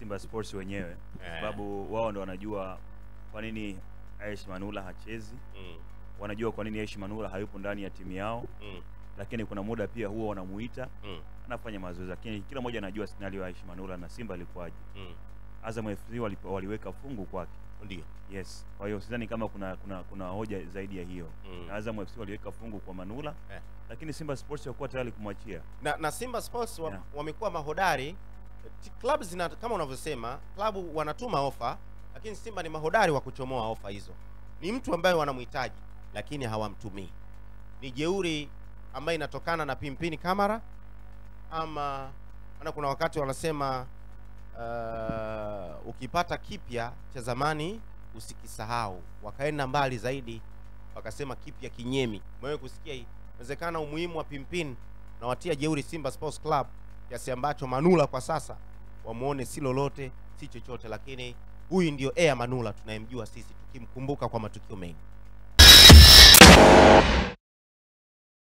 Simba Sports wenyewe kwa sababu wao ndo wanajua kwa nini Aishi Manula hachezi. Wanajua kwa nini Aishi Manula hayupo ndani ya timu yao. Lakini kuna muda pia huwa wanamuita anafanya mazoezi, lakini kila mmoja anajua scenario ya Aishi Manula na Simba ilikuwaje. Azam FC waliweka fungu kwake. Ndio. Yes. Kwa hiyo sidhani kama kuna hoja zaidi ya hiyo. Azam FC waliweka fungu kwa Manula. Lakini Simba Sports hawakuwa tayari kumwachia. Na Simba Sports wamekuwa mahodari. Club zina kama unavyosema, klabu wanatuma ofa, lakini Simba ni mahodari wa kuchomoa ofa hizo. Ni mtu ambaye wanamhitaji lakini hawamtumii. Ni jeuri ambayo inatokana na pimpini kamera, ama kuna wakati wanasema ukipata kipya cha zamani usikisahau. Wakaenda mbali zaidi wakasema kipya kinyemi. Mwewe kusikia hii. Inawezekana umuhimu wa pimpini na watia jeuri Simba Sports Club kiasi ambacho Manula kwa sasa wamuone si lolote si chochote, lakini huyu ndio Manula tunayemjua sisi tukimkumbuka kwa matukio mengi.